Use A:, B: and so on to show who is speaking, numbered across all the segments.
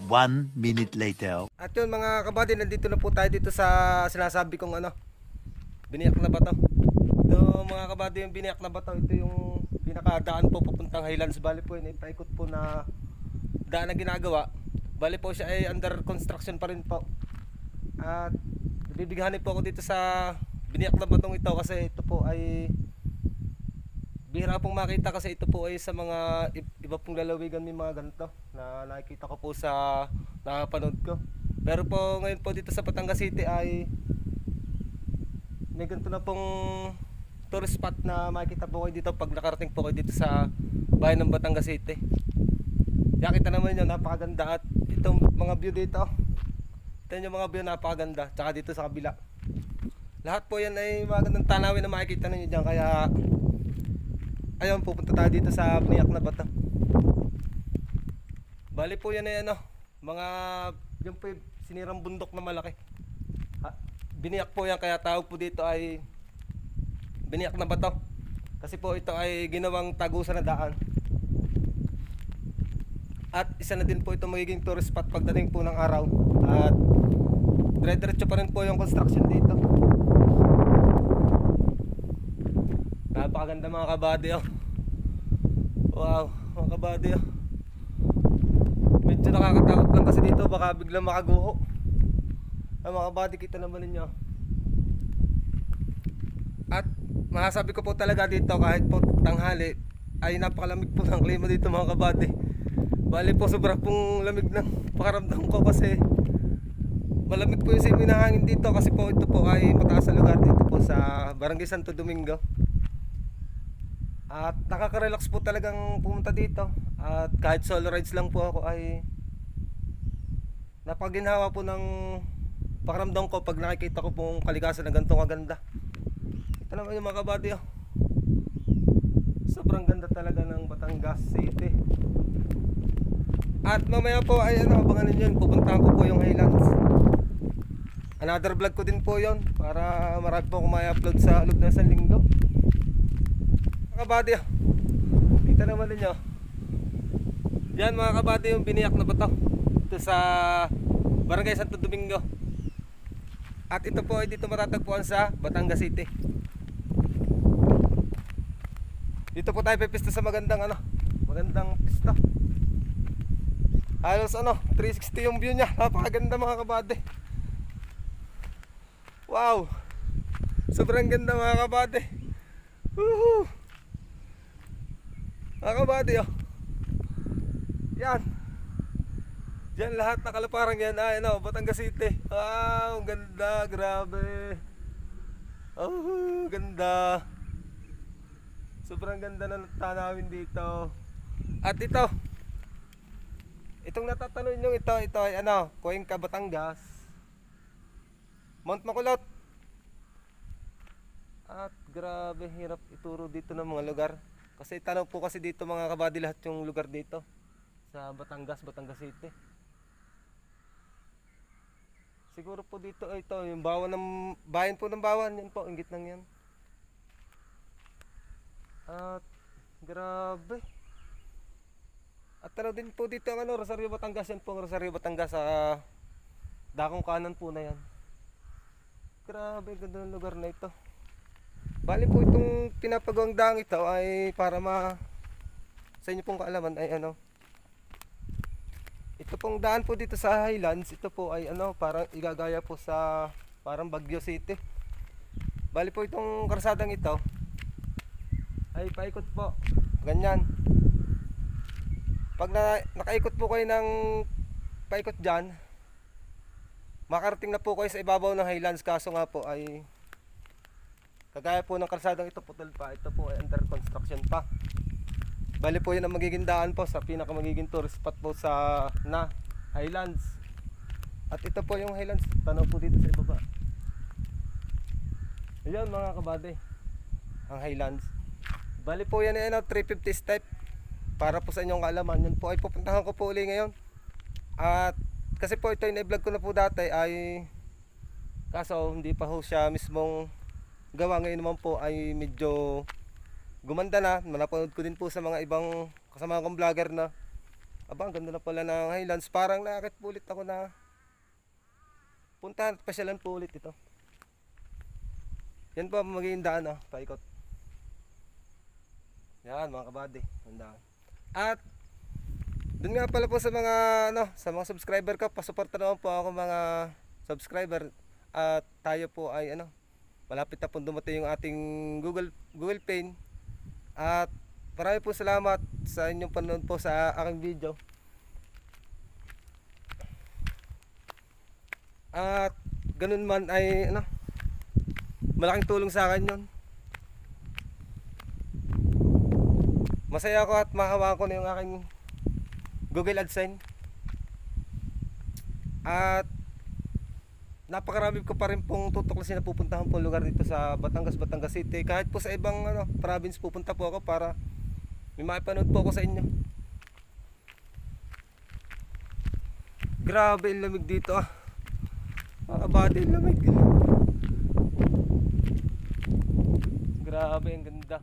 A: 1 minute later.
B: At yun mga kabady, nandito na po tayo dito sa sinasabi kong biniyak na bato. Ito mga kabady, yung biniyak na bato, ito yung pinakadaan po papuntang Highlands. Bali po yun, ipaikot po na daan na ginagawa. Bali po siya ay under construction pa rin po. At nabibighanin po ako dito sa biniyak na batong ito kasi ito po ay bihira pong makita, kasi ito po ay sa mga iba pong lalawigan may mga ganito na nakikita ko po sa nakapanood ko. Pero po ngayon po dito sa Batangas City ay may ganito na pong tourist spot na makikita po kayo dito pag nakarating po kayo dito sa bayan ng Batangas City. Kaya kita naman nyo, napakaganda. At itong mga view dito, ito yung mga view, napakaganda. Tsaka dito sa kabila, lahat po yan ay magandang tanawin na makikita ninyo dyan. Kaya ayun, pupunta tayo dito sa biniyak na bato. Bali po yan ay mga yung po sinirang bundok na malaki. Biniyak po yan, kaya tawag po dito ay biniyak na bato. Kasi po ito ay ginawang tagusan na daan. At isa na din po ito magiging tourist spot pagdating po ng araw. At dire-diretso pa rin po yung construction dito. Napakaganda mga kabady Wow, mga kabady Medyo nakakatakot lang kasi dito, baka biglang makaguho. Mga kabady, kita naman ninyo. At masasabi ko po talaga dito, kahit po tanghali, ay napakalamig po ng klima dito mga kabady. Bali po sobra pong lamig ng pakaramdam ko kasi malamig po yung siminahangin dito. Kasi po ito po ay mataas na lugar dito po sa Barangay Santo Domingo. At nakaka-relax po talagang pumunta dito. At kahit solo rides lang po ako ay napaginhawa po ng pakaramdam ko pag nakikita ko pong kalikasan na ganitong kaganda. Ito naman yung mga kabady sobrang ganda talaga ng Batangas City. At mamaya po ay abangan ninyo, pupuntahan ko po yung Highlands. Another vlog ko din po yon para marami po akong may-upload sa loob ng isang linggo. Mga kabady kita naman ninyo yan mga kabady, yung biniyak na bato ito sa Barangay Santo Domingo. At ito po ay dito matatagpuan sa Batangas City. Dito po tayo pipista sa magandang magandang pista. Halos 360 yung view niya. Napakaganda mga kabady. Wow, sobrang ganda mga kabady. Woohoo! Mga kabady yan. Diyan lahat na kalaparang yan ay Batangas City. Wow, ganda, grabe. Oh, ganda. Sobrang ganda na tanawin dito. At itong natatanong nyo, ito ay Cuenca, Batangas, Mount Makulot. At grabe, hirap ituro dito ng mga lugar. Kasi tanong po kasi dito mga kabady lahat yung lugar dito sa Batangas City. Siguro po dito ito yung bayan po ng Bawan, yan po, inggit lang yan. At grabe. At din po dito ang Rosario Batangas, yan po ang Rosario Batangas sa dakong kanan po na yan. Grabe, ganda ng lugar na ito. Bali po itong pinapagawang daang ito ay para sa inyo pong kaalaman ay ito pong daan po dito sa Highlands, ito po ay parang igagaya po sa parang Baguio City. Bali po itong karsadang ito ay paikot po ganyan. Pag nakaikot po kayo ng paikot dyan, makarating na po kayo sa ibabaw ng Highlands. Kaso nga po ay kagaya po ng kalsadang ito, putol pa. Ito po ay under construction pa. Bali po yun ang magiging daan po sa pinaka magiging tourist spot po sa Highlands. At ito po yung Highlands, tanaw po dito sa ibaba. Ayan mga kabady, ang Highlands. Bali po yan ay 350 step. Para po sa inyong kaalaman, yun po ay pupuntahan ko po uli ngayon. At kasi po ito yung i-vlog ko na po dati ay kaso hindi pa ho siya mismong gawa. Ngayon naman po ay medyo gumanda na. Napanood ko din po sa mga ibang kasama kong vlogger na Aba, ang ganda na pala ng Highlands. Parang nakakit po ulit ako na puntahan at pasyalan po ulit ito. Yan po ang magiging daan, oh, paikot. Yan mga kabady, tandaan. At dun nga pala po sa mga sa mga subscriber ko, pasuporta naman po ako mga subscriber. At tayo po ay malapit na po dumating yung ating Google Pay. At marami po salamat sa inyong panonood po sa aking video. At ganun man ay malaking tulong sa akin yun. Masaya ako at mahawakan ko na yung aking Google AdSense. At napakarami ko pa rin pong tutuklasin na pupuntahan po lugar dito sa Batangas City. Kahit po sa ibang province pupunta po ako para may maipanood po ako sa inyo. Grabe ang lamig dito ah. Mga kabady, ang lamig. Grabe, ang ganda.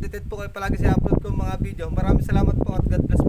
B: updated po kayo palagi sa upload ko mga video. Maraming salamat po at God bless